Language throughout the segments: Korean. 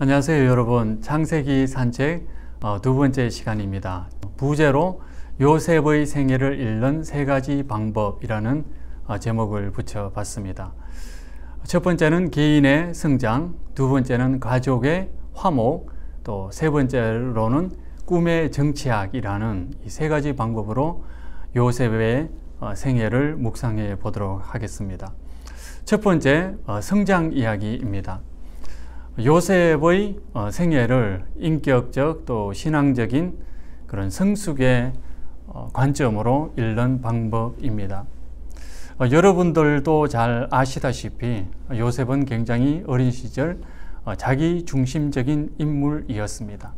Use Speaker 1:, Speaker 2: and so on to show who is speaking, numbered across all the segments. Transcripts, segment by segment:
Speaker 1: 안녕하세요 여러분. 창세기 산책 두 번째 시간입니다. 부제로 요셉의 생애를 읽는 세 가지 방법이라는 제목을 붙여봤습니다. 첫 번째는 개인의 성장, 두 번째는 가족의 화목, 또 세 번째로는 꿈의 정치학이라는 이 세 가지 방법으로 요셉의 생애를 묵상해 보도록 하겠습니다. 첫 번째, 성장 이야기입니다. 요셉의 생애를 인격적 또 신앙적인 그런 성숙의 관점으로 읽는 방법입니다. 여러분들도 잘 아시다시피 요셉은 굉장히 어린 시절 자기 중심적인 인물이었습니다.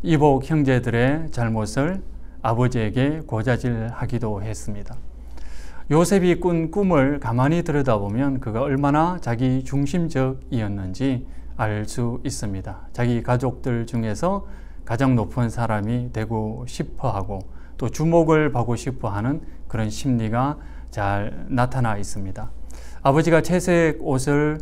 Speaker 1: 이복 형제들의 잘못을 아버지에게 고자질하기도 했습니다. 요셉이 꾼 꿈을 가만히 들여다보면 그가 얼마나 자기 중심적이었는지 알 수 있습니다. 자기 가족들 중에서 가장 높은 사람이 되고 싶어 하고 또 주목을 받고 싶어 하는 그런 심리가 잘 나타나 있습니다. 아버지가 채색 옷을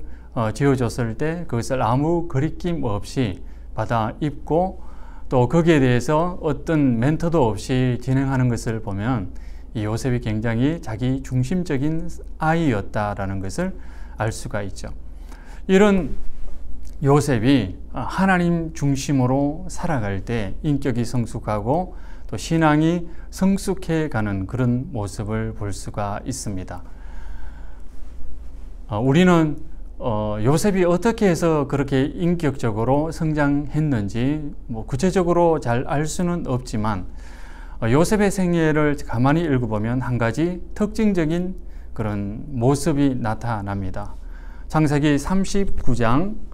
Speaker 1: 지어줬을 때 그것을 아무 거리낌 없이 받아 입고 또 거기에 대해서 어떤 멘토도 없이 진행하는 것을 보면 이 요셉이 굉장히 자기 중심적인 아이였다라는 것을 알 수가 있죠. 이런 요셉이 하나님 중심으로 살아갈 때 인격이 성숙하고 또 신앙이 성숙해 가는 그런 모습을 볼 수가 있습니다. 우리는 요셉이 어떻게 해서 그렇게 인격적으로 성장했는지 구체적으로 잘 알 수는 없지만 요셉의 생애를 가만히 읽어보면 한 가지 특징적인 그런 모습이 나타납니다. 창세기 39장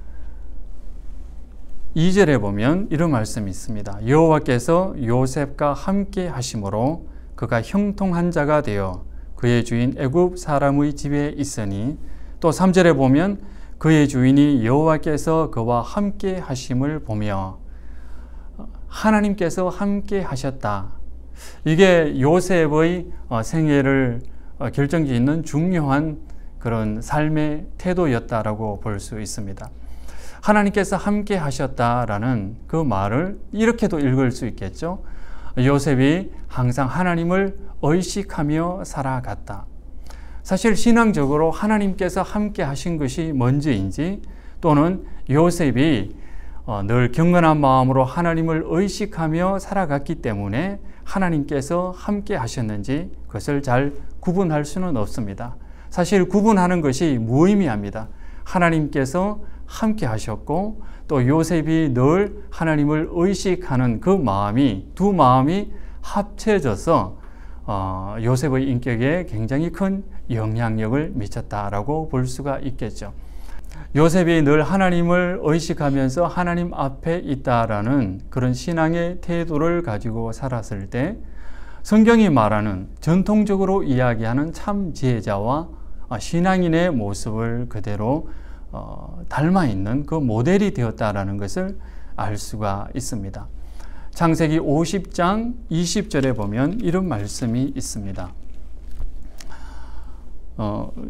Speaker 1: 2절에 보면 이런 말씀이 있습니다. 여호와께서 요셉과 함께 하심으로 그가 형통한 자가 되어 그의 주인 애굽 사람의 집에 있으니, 또 3절에 보면 그의 주인이 여호와께서 그와 함께 하심을 보며 하나님께서 함께 하셨다. 이게 요셉의 생애를 결정짓는 중요한 그런 삶의 태도였다라고 볼 수 있습니다. 하나님께서 함께 하셨다라는 그 말을 이렇게도 읽을 수 있겠죠. 요셉이 항상 하나님을 의식하며 살아갔다. 사실 신앙적으로 하나님께서 함께 하신 것이 먼저인지, 또는 요셉이 늘 경건한 마음으로 하나님을 의식하며 살아갔기 때문에 하나님께서 함께 하셨는지 그것을 잘 구분할 수는 없습니다. 사실 구분하는 것이 무의미합니다. 하나님께서 함께 하셨고 또 요셉이 늘 하나님을 의식하는 그 마음이, 두 마음이 합쳐져서 요셉의 인격에 굉장히 큰 영향력을 미쳤다라고 볼 수가 있겠죠. 요셉이 늘 하나님을 의식하면서 하나님 앞에 있다라는 그런 신앙의 태도를 가지고 살았을 때 성경이 말하는, 전통적으로 이야기하는 참 지혜자와 신앙인의 모습을 그대로 닮아 있는 그 모델이 되었다라는 것을 알 수가 있습니다. 창세기 50장 20절에 보면 이런 말씀이 있습니다.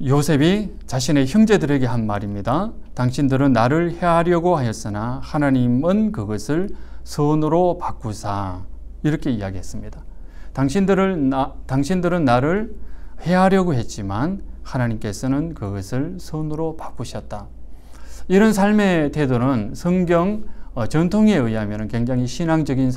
Speaker 1: 요셉이 자신의 형제들에게 한 말입니다. 당신들은 나를 해하려고 하였으나 하나님은 그것을 선으로 바꾸사, 이렇게 이야기했습니다. 당신들은 나를 해하려고 했지만 하나님께서는 그것을 선으로 바꾸셨다. 이런 삶의 태도는 성경 전통에 의하면 굉장히 신앙적인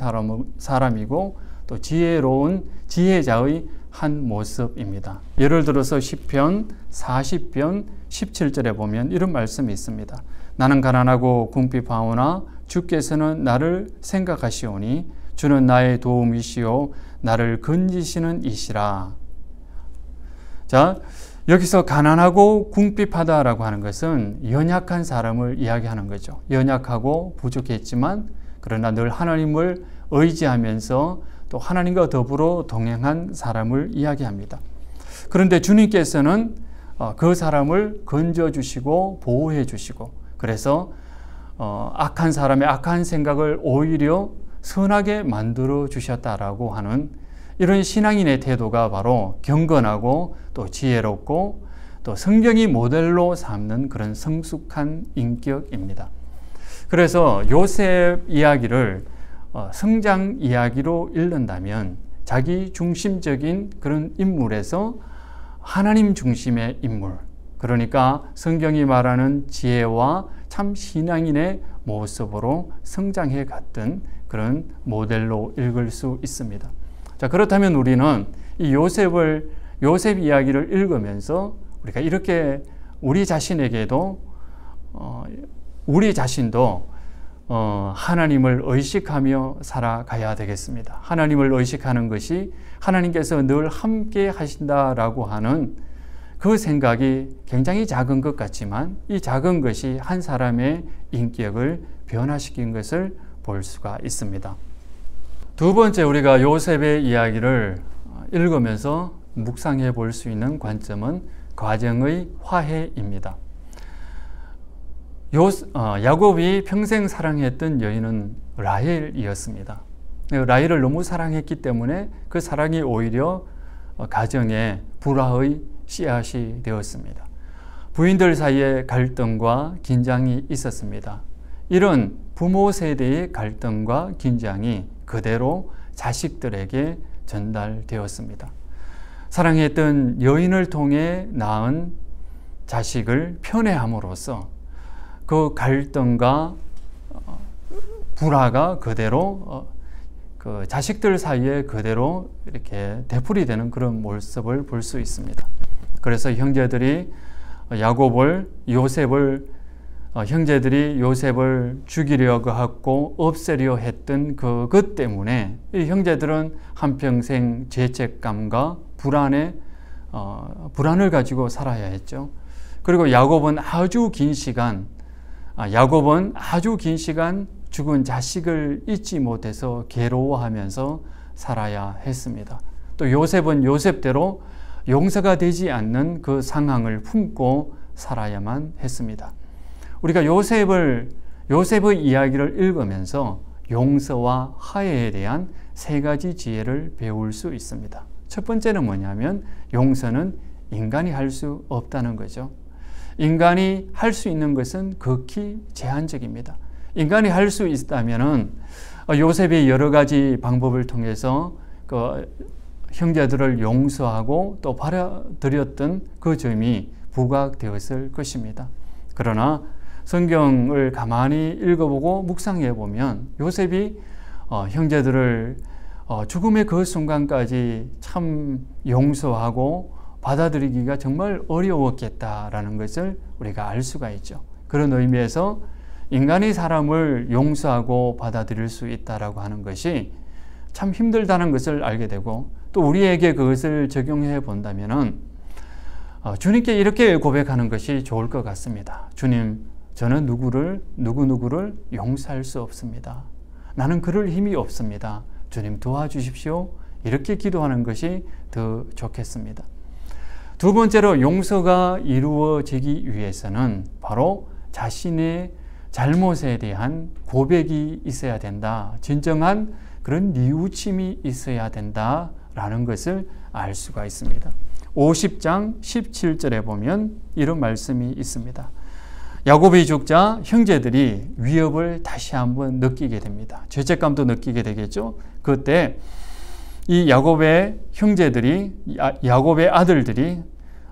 Speaker 1: 사람이고 또 지혜로운 지혜자의 한 모습입니다. 예를 들어서 시편 40편 17절에 보면 이런 말씀이 있습니다. 나는 가난하고 궁핍하오나 주께서는 나를 생각하시오니 주는 나의 도움이시오 나를 건지시는 이시라. 자, 여기서 가난하고 궁핍하다라고 하는 것은 연약한 사람을 이야기하는 거죠. 연약하고 부족했지만 그러나 늘 하나님을 의지하면서 또 하나님과 더불어 동행한 사람을 이야기합니다. 그런데 주님께서는 그 사람을 건져주시고 보호해주시고, 그래서 악한 사람의 악한 생각을 오히려 선하게 만들어 주셨다라고 하는 이런 신앙인의 태도가 바로 경건하고 또 지혜롭고 또 성경이 모델로 삼는 그런 성숙한 인격입니다. 그래서 요셉 이야기를 성장 이야기로 읽는다면 자기 중심적인 그런 인물에서 하나님 중심의 인물, 그러니까 성경이 말하는 지혜와 참 신앙인의 모습으로 성장해 갔던 그런 모델로 읽을 수 있습니다. 자, 그렇다면 우리는 이 요셉 이야기를 읽으면서 우리가 이렇게 우리 자신에게도 우리 자신도 하나님을 의식하며 살아가야 되겠습니다. 하나님을 의식하는 것이 하나님께서 늘 함께 하신다라고 하는 그 생각이 굉장히 작은 것 같지만 이 작은 것이 한 사람의 인격을 변화시킨 것을 볼 수가 있습니다. 두 번째, 우리가 요셉의 이야기를 읽으면서 묵상해 볼 수 있는 관점은 과정의 화해입니다. 야곱이 평생 사랑했던 여인은 라헬이었습니다. 라헬을 너무 사랑했기 때문에 그 사랑이 오히려 가정에 불화의 씨앗이 되었습니다. 부인들 사이에 갈등과 긴장이 있었습니다. 이런 부모 세대의 갈등과 긴장이 그대로 자식들에게 전달되었습니다. 사랑했던 여인을 통해 낳은 자식을 편애함으로써 그 갈등과 불화가 그대로 그 자식들 사이에 그대로 이렇게 되풀이되는 그런 모습을 볼 수 있습니다. 그래서 형제들이 요셉을 죽이려고 하고 없애려 했던 그것 때문에 이 형제들은 한평생 죄책감과 불안을 가지고 살아야 했죠. 그리고 야곱은 아주 긴 시간 죽은 자식을 잊지 못해서 괴로워하면서 살아야 했습니다. 또 요셉은 요셉대로 용서가 되지 않는 그 상황을 품고 살아야만 했습니다. 우리가 요셉의 이야기를 읽으면서 용서와 화해에 대한 세 가지 지혜를 배울 수 있습니다. 첫 번째는 뭐냐면 용서는 인간이 할 수 없다는 거죠. 인간이 할 수 있는 것은 극히 제한적입니다. 인간이 할 수 있다면은 요셉이 여러 가지 방법을 통해서 그 형제들을 용서하고 또 받아들였던 그 점이 부각되었을 것입니다. 그러나 성경을 가만히 읽어보고 묵상해 보면 요셉이 형제들을 죽음의 그 순간까지 참 용서하고 받아들이기가 정말 어려웠겠다라는 것을 우리가 알 수가 있죠. 그런 의미에서 인간이 사람을 용서하고 받아들일 수 있다라고 하는 것이 참 힘들다는 것을 알게 되고 또 우리에게 그것을 적용해 본다면은 주님께 이렇게 고백하는 것이 좋을 것 같습니다. 주님, 저는 누구누구를 용서할 수 없습니다. 나는 그럴 힘이 없습니다. 주님 도와주십시오. 이렇게 기도하는 것이 더 좋겠습니다. 두 번째로 용서가 이루어지기 위해서는 바로 자신의 잘못에 대한 고백이 있어야 된다. 진정한 그런 뉘우침이 있어야 된다라는 것을 알 수가 있습니다. 50장 17절에 보면 이런 말씀이 있습니다. 야곱이 죽자 형제들이 위협을 다시 한번 느끼게 됩니다. 죄책감도 느끼게 되겠죠. 그때 이 야곱의 아들들이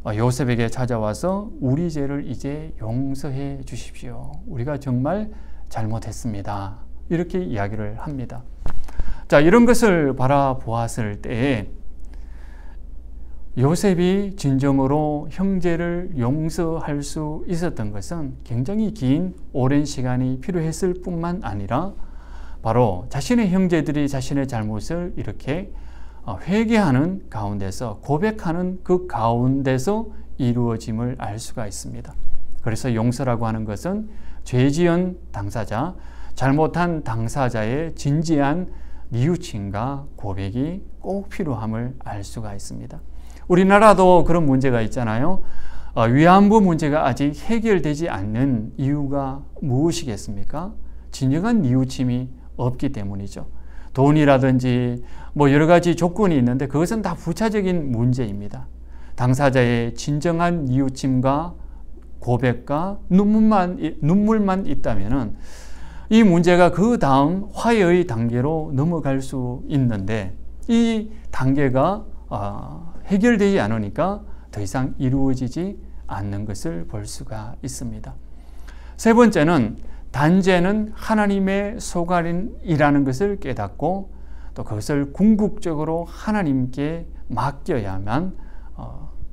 Speaker 1: 요셉에게 찾아와서 우리 죄를 이제 용서해 주십시오. 우리가 정말 잘못했습니다. 이렇게 이야기를 합니다. 자, 이런 것을 바라보았을 때에 요셉이 진정으로 형제를 용서할 수 있었던 것은 굉장히 긴 오랜 시간이 필요했을 뿐만 아니라 바로 자신의 형제들이 자신의 잘못을 이렇게 회개하는 가운데서 고백하는 그 가운데서 이루어짐을 알 수가 있습니다. 그래서 용서라고 하는 것은 죄지은 당사자, 잘못한 당사자의 진지한 뉘우침과 고백이 꼭 필요함을 알 수가 있습니다. 우리나라도 그런 문제가 있잖아요. 위안부 문제가 아직 해결되지 않는 이유가 무엇이겠습니까? 진정한 뉘우침이 없기 때문이죠. 돈이라든지 여러 가지 조건이 있는데 그것은 다 부차적인 문제입니다. 당사자의 진정한 뉘우침과 고백과 눈물만 있다면은 이 문제가 그 다음 화해의 단계로 넘어갈 수 있는데 이 단계가 해결되지 않으니까 더 이상 이루어지지 않는 것을 볼 수가 있습니다. 세 번째는 단죄는 하나님의 소관이라는 것을 깨닫고 또 그것을 궁극적으로 하나님께 맡겨야만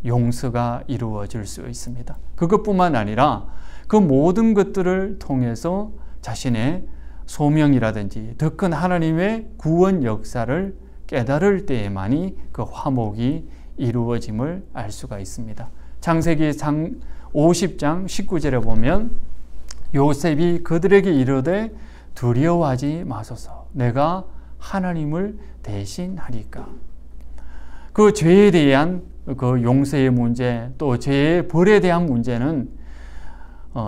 Speaker 1: 용서가 이루어질 수 있습니다. 그것뿐만 아니라 그 모든 것들을 통해서 자신의 소명이라든지 더 큰 하나님의 구원 역사를 깨달을 때에만이 그 화목이 이루어짐을 알 수가 있습니다. 창세기 50장 19절에 보면 요셉이 그들에게 이르되 두려워하지 마소서 내가 하나님을 대신하리까. 그 죄에 대한 그 용서의 문제 또 죄의 벌에 대한 문제는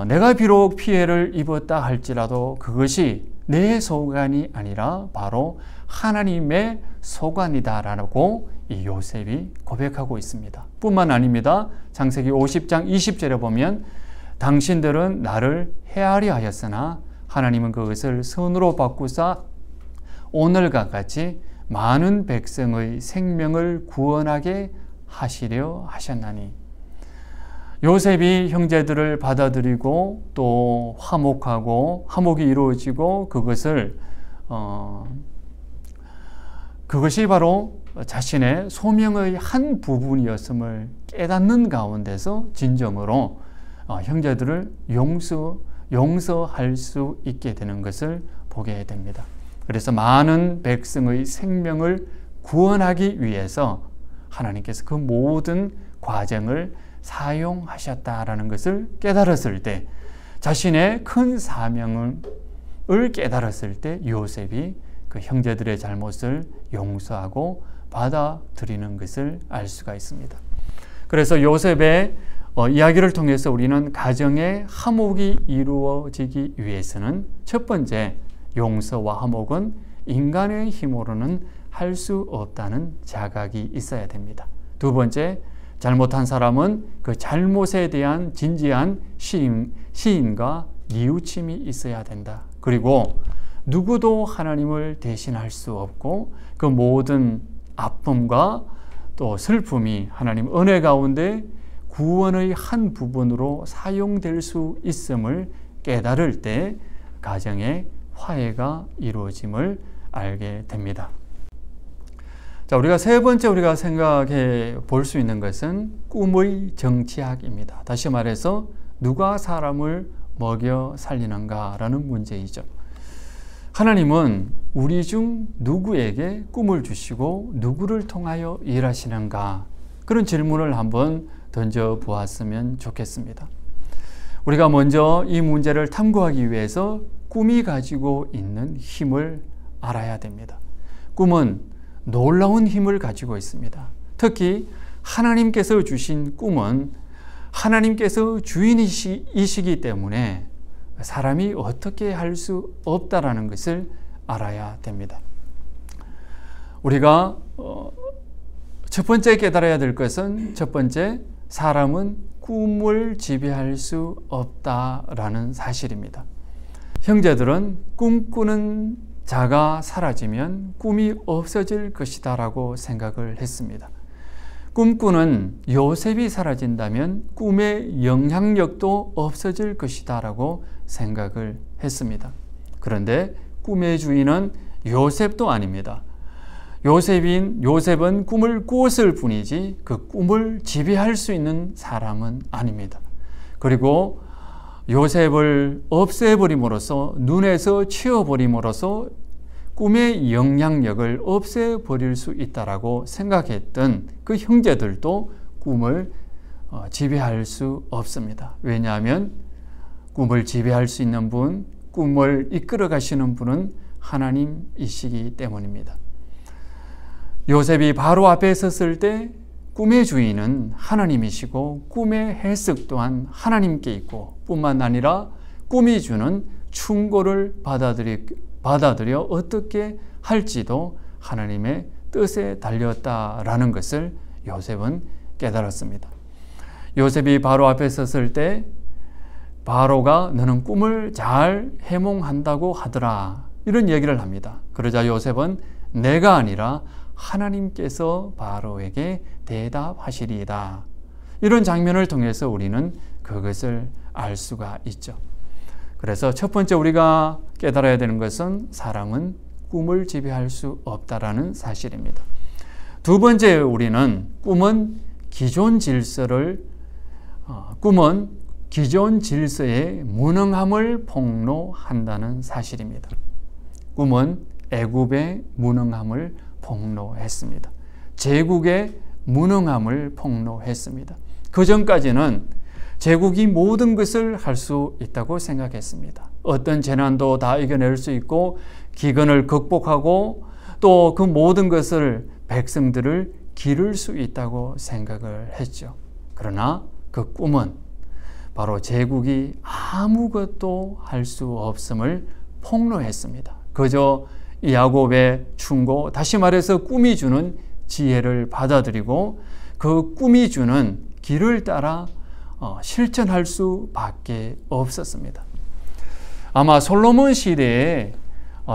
Speaker 1: 내가 비록 피해를 입었다 할지라도 그것이 내 소관이 아니라 바로 하나님의 소관이다라고 이 요셉이 고백하고 있습니다. 뿐만 아닙니다. 창세기 50장 20절에 보면 당신들은 나를 해하려 하였으나 하나님은 그것을 선으로 바꾸사 오늘과 같이 많은 백성의 생명을 구원하게 하시려 하셨나니. 요셉이 형제들을 받아들이고 또 화목이 이루어지고 그것이 바로 자신의 소명의 한 부분이었음을 깨닫는 가운데서 진정으로 형제들을 용서할 수 있게 되는 것을 보게 됩니다. 그래서 많은 백성의 생명을 구원하기 위해서 하나님께서 그 모든 과정을 사용하셨다라는 것을 깨달았을 때, 자신의 큰 사명을 깨달았을 때 요셉이 그 형제들의 잘못을 용서하고 받아들이는 것을 알 수가 있습니다. 그래서 요셉의 이야기를 통해서 우리는 가정의 화목이 이루어지기 위해서는 첫 번째, 용서와 화목은 인간의 힘으로는 할 수 없다는 자각이 있어야 됩니다. 두 번째, 잘못한 사람은 그 잘못에 대한 진지한 시인과 뉘우침이 있어야 된다. 그리고 누구도 하나님을 대신할 수 없고 그 모든 아픔과 또 슬픔이 하나님 은혜 가운데 구원의 한 부분으로 사용될 수 있음을 깨달을 때 가정의 화해가 이루어짐을 알게 됩니다. 자, 우리가 세 번째 우리가 생각해 볼 수 있는 것은 꿈의 정치학입니다. 다시 말해서 누가 사람을 먹여 살리는가라는 문제이죠. 하나님은 우리 중 누구에게 꿈을 주시고 누구를 통하여 일하시는가? 그런 질문을 한번 던져 보았으면 좋겠습니다. 우리가 먼저 이 문제를 탐구하기 위해서 꿈이 가지고 있는 힘을 알아야 됩니다. 꿈은 놀라운 힘을 가지고 있습니다. 특히 하나님께서 주신 꿈은 하나님께서 주인이시기 때문에 사람이 어떻게 할 수 없다라는 것을 알아야 됩니다. 우리가 첫 번째 깨달아야 될 것은 첫 번째, 사람은 꿈을 지배할 수 없다라는 사실입니다. 형제들은 꿈꾸는 자가 사라지면 꿈이 없어질 것이다 라고 생각을 했습니다. 꿈꾸는 요셉이 사라진다면 꿈의 영향력도 없어질 것이다 라고 생각을 했습니다. 그런데 꿈의 주인은 요셉도 아닙니다. 요셉은 꿈을 꾸었을 뿐이지 그 꿈을 지배할 수 있는 사람은 아닙니다. 그리고 요셉을 없애버림으로써, 눈에서 치워버림으로써 꿈의 영향력을 없애버릴 수 있다라고 생각했던 그 형제들도 꿈을 지배할 수 없습니다. 왜냐하면 꿈을 지배할 수 있는 분, 꿈을 이끌어 가시는 분은 하나님이시기 때문입니다. 요셉이 바로 앞에 섰을 때 꿈의 주인은 하나님이시고 꿈의 해석 또한 하나님께 있고 뿐만 아니라 꿈이 주는 충고를 받아들여 어떻게 할지도 하나님의 뜻에 달렸다라는 것을 요셉은 깨달았습니다. 요셉이 바로 앞에 섰을 때 바로가 너는 꿈을 잘 해몽한다고 하더라. 이런 얘기를 합니다. 그러자 요셉은 내가 아니라 하나님께서 바로에게 대답하시리이다. 이런 장면을 통해서 우리는 그것을 알 수가 있죠. 그래서 첫 번째 우리가 깨달아야 되는 것은 사람은 꿈을 지배할 수 없다라는 사실입니다. 두 번째 우리는 꿈은 기존 질서의 무능함을 폭로한다는 사실입니다. 꿈은 애굽의 무능함을 폭로했습니다. 제국의 무능함을 폭로했습니다. 그 전까지는 제국이 모든 것을 할 수 있다고 생각했습니다. 어떤 재난도 다 이겨낼 수 있고 기근을 극복하고 또 그 모든 것을 백성들을 기를 수 있다고 생각을 했죠. 그러나 그 꿈은 바로 제국이 아무것도 할 수 없음을 폭로했습니다. 그저 야곱의 충고, 다시 말해서 꿈이 주는 지혜를 받아들이고 그 꿈이 주는 길을 따라 실천할 수밖에 없었습니다. 아마 솔로몬 시대에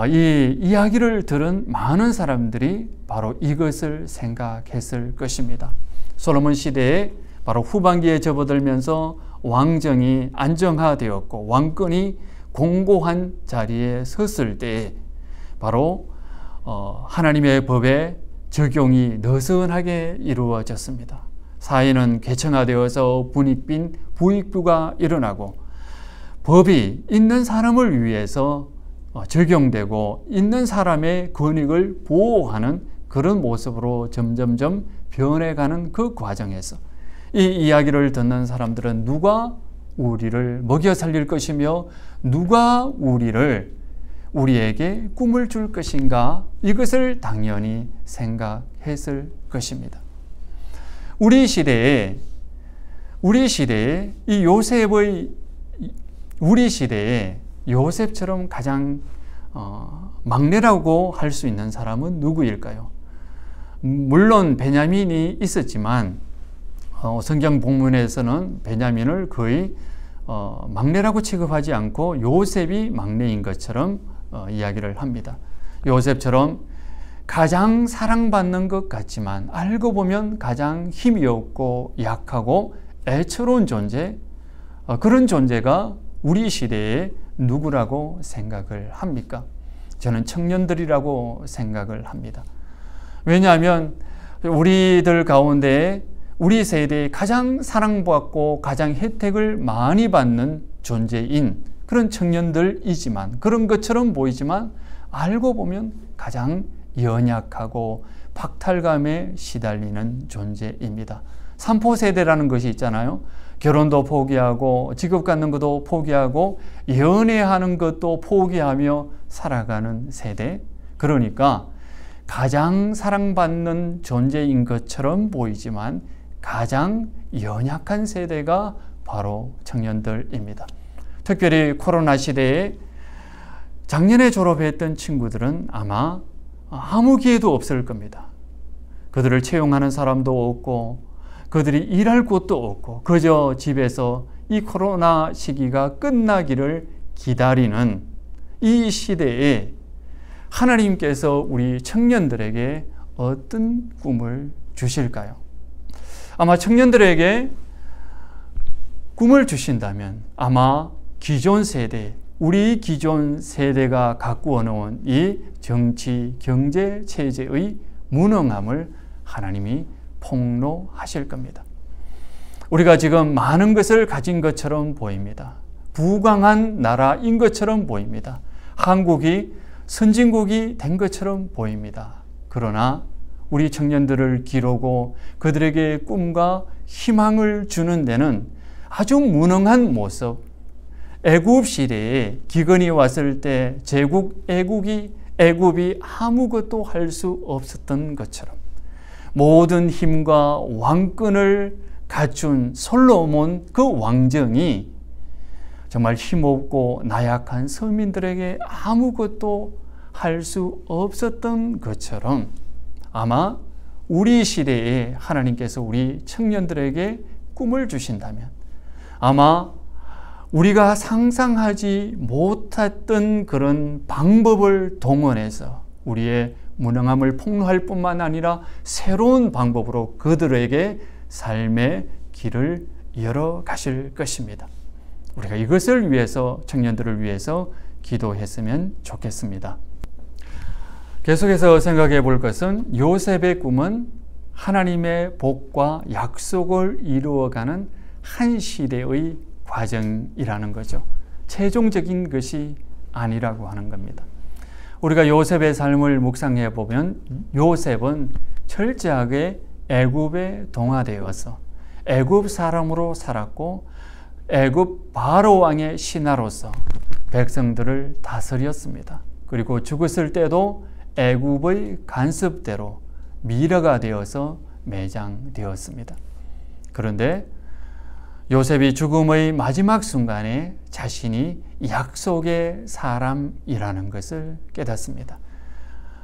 Speaker 1: 이 이야기를 들은 많은 사람들이 바로 이것을 생각했을 것입니다. 솔로몬 시대에 바로 후반기에 접어들면서 왕정이 안정화되었고 왕권이 공고한 자리에 섰을 때 바로 하나님의 법의 적용이 느슨하게 이루어졌습니다. 사회는 계층화되어서 분익빈 부익부가 일어나고 법이 있는 사람을 위해서 적용되고 있는 사람의 권익을 보호하는 그런 모습으로 점점점 변해가는 그 과정에서 이 이야기를 듣는 사람들은 누가 우리를 먹여 살릴 것이며 누가 우리에게 꿈을 줄 것인가, 이것을 당연히 생각했을 것입니다. 우리 시대에 요셉처럼 가장 막내라고 할 수 있는 사람은 누구일까요? 물론 베냐민이 있었지만 성경 본문에서는 베냐민을 거의 막내라고 취급하지 않고 요셉이 막내인 것처럼 이야기를 합니다. 요셉처럼 가장 사랑받는 것 같지만 알고 보면 가장 힘이 없고 약하고 애처로운 존재, 그런 존재가 우리 시대에 누구라고 생각을 합니까? 저는 청년들이라고 생각을 합니다. 왜냐하면 우리들 가운데 우리 세대에 가장 사랑받고 가장 혜택을 많이 받는 존재인 그런 청년들이지만, 그런 것처럼 보이지만 알고 보면 가장 연약하고 박탈감에 시달리는 존재입니다. 3포 세대라는 것이 있잖아요. 결혼도 포기하고 직업 갖는 것도 포기하고 연애하는 것도 포기하며 살아가는 세대. 그러니까 가장 사랑받는 존재인 것처럼 보이지만 가장 연약한 세대가 바로 청년들입니다. 특별히 코로나 시대에 작년에 졸업했던 친구들은 아마 아무 기회도 없을 겁니다. 그들을 채용하는 사람도 없고 그들이 일할 곳도 없고 그저 집에서 이 코로나 시기가 끝나기를 기다리는 이 시대에 하나님께서 우리 청년들에게 어떤 꿈을 주실까요? 아마 청년들에게 꿈을 주신다면 아마 기존 세대, 우리 기존 세대가 가꾸어 놓은 이 정치, 경제 체제의 무능함을 하나님이 폭로하실 겁니다. 우리가 지금 많은 것을 가진 것처럼 보입니다. 부강한 나라인 것처럼 보입니다. 한국이 선진국이 된 것처럼 보입니다. 그러나 우리 청년들을 기르고 그들에게 꿈과 희망을 주는 데는 아주 무능한 모습, 애굽 시대에 기근이 왔을 때 애굽이 아무것도 할 수 없었던 것처럼 모든 힘과 왕권을 갖춘 솔로몬 그 왕정이 정말 힘없고 나약한 서민들에게 아무것도 할 수 없었던 것처럼 아마 우리 시대에 하나님께서 우리 청년들에게 꿈을 주신다면 아마 우리가 상상하지 못했던 그런 방법을 동원해서 우리의 무능함을 폭로할 뿐만 아니라 새로운 방법으로 그들에게 삶의 길을 열어 가실 것입니다. 우리가 이것을 위해서, 청년들을 위해서 기도했으면 좋겠습니다. 계속해서 생각해 볼 것은 요셉의 꿈은 하나님의 복과 약속을 이루어가는 한 시대의 과정이라는 거죠. 최종적인 것이 아니라고 하는 겁니다. 우리가 요셉의 삶을 묵상해 보면 요셉은 철저하게 애굽에 동화되어서 애굽 사람으로 살았고 애굽 바로 왕의 신하로서 백성들을 다스렸습니다. 그리고 죽었을 때도 애굽의 간섭대로 미라가 되어서 매장되었습니다. 그런데 요셉이 죽음의 마지막 순간에 자신이 약속의 사람이라는 것을 깨닫습니다.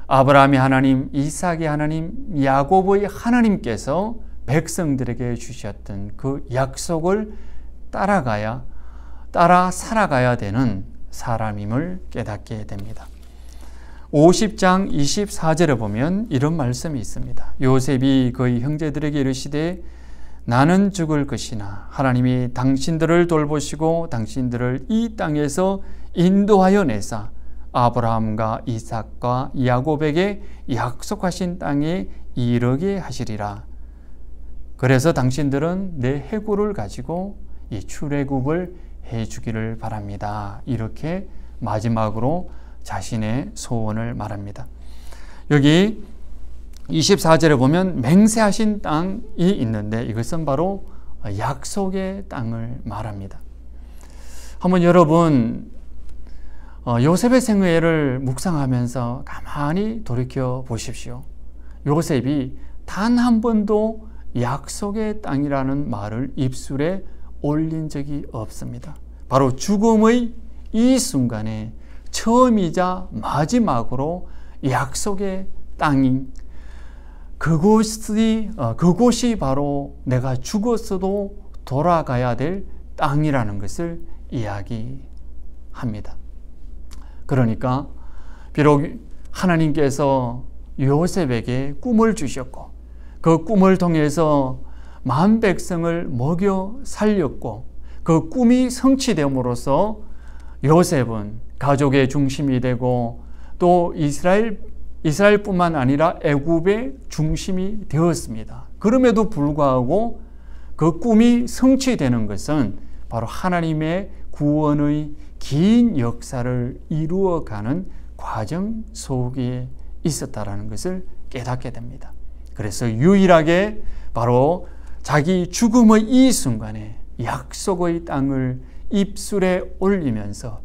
Speaker 1: 아브라함의 하나님, 이삭의 하나님, 야곱의 하나님께서 백성들에게 주셨던 그 약속을 따라 살아가야 되는 사람임을 깨닫게 됩니다. 50장 24절에 보면 이런 말씀이 있습니다. 요셉이 그의 형제들에게 이르시되 나는 죽을 것이나 하나님이 당신들을 돌보시고 당신들을 이 땅에서 인도하여 내사 아브라함과 이삭과 야곱에게 약속하신 땅에 이르게 하시리라. 그래서 당신들은 내 해골을 가지고 이 출애굽을 해주기를 바랍니다. 이렇게 마지막으로 자신의 소원을 말합니다. 여기 24절에 보면 맹세하신 땅이 있는데 이것은 바로 약속의 땅을 말합니다. 한번 여러분 요셉의 생애를 묵상하면서 가만히 돌이켜 보십시오. 요셉이 단 한 번도 약속의 땅이라는 말을 입술에 올린 적이 없습니다. 바로 죽음의 이 순간에 처음이자 마지막으로 약속의 땅인 그곳이 바로 내가 죽었어도 돌아가야 될 땅이라는 것을 이야기합니다. 그러니까 비록 하나님께서 요셉에게 꿈을 주셨고 그 꿈을 통해서 만 백성을 먹여 살렸고 그 꿈이 성취됨으로써 요셉은 가족의 중심이 되고 또 이스라엘뿐만 아니라 애굽의 중심이 되었습니다. 그럼에도 불구하고 그 꿈이 성취되는 것은 바로 하나님의 구원의 긴 역사를 이루어가는 과정 속에 있었다라는 것을 깨닫게 됩니다. 그래서 유일하게 바로 자기 죽음의 이 순간에 약속의 땅을 입술에 올리면서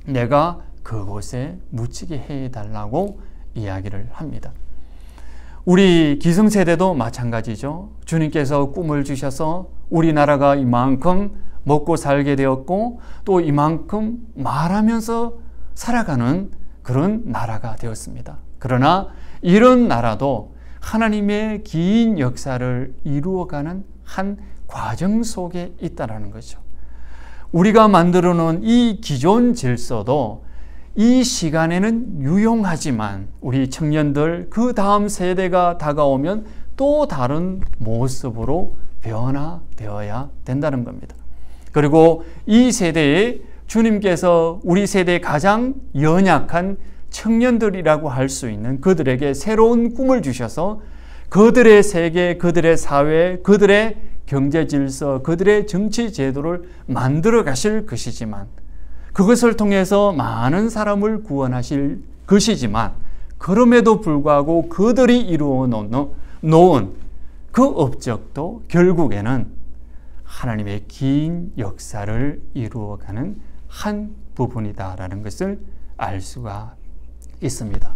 Speaker 1: 내가 그곳에 묻히게 해달라고 이야기를 합니다. 우리 기성세대도 마찬가지죠. 주님께서 꿈을 주셔서 우리나라가 이만큼 먹고 살게 되었고 또 이만큼 말하면서 살아가는 그런 나라가 되었습니다. 그러나 이런 나라도 하나님의 긴 역사를 이루어가는 한 과정 속에 있다는 거죠. 우리가 만들어 놓은 이 기존 질서도 이 시간에는 유용하지만 우리 청년들 그 다음 세대가 다가오면 또 다른 모습으로 변화되어야 된다는 겁니다. 그리고 이 세대에 주님께서 우리 세대에 가장 연약한 청년들이라고 할 수 있는 그들에게 새로운 꿈을 주셔서 그들의 세계, 그들의 사회, 그들의 경제 질서, 그들의 정치 제도를 만들어 가실 것이지만 그것을 통해서 많은 사람을 구원하실 것이지만 그럼에도 불구하고 그들이 이루어 놓은 그 업적도 결국에는 하나님의 긴 역사를 이루어가는 한 부분이다라는 것을 알 수가 있습니다.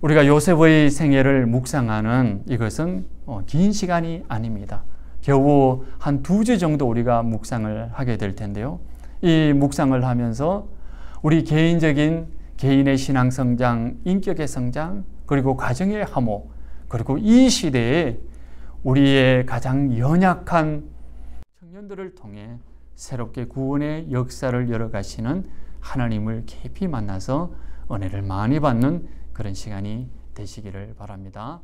Speaker 1: 우리가 요셉의 생애를 묵상하는 이것은 긴 시간이 아닙니다. 겨우 한 2주 정도 우리가 묵상을 하게 될 텐데요. 이 묵상을 하면서 우리 개인의 신앙 성장, 인격의 성장, 그리고 가정의 화목, 그리고 이 시대에 우리의 가장 연약한 청년들을 통해 새롭게 구원의 역사를 열어가시는 하나님을 깊이 만나서 은혜를 많이 받는 그런 시간이 되시기를 바랍니다.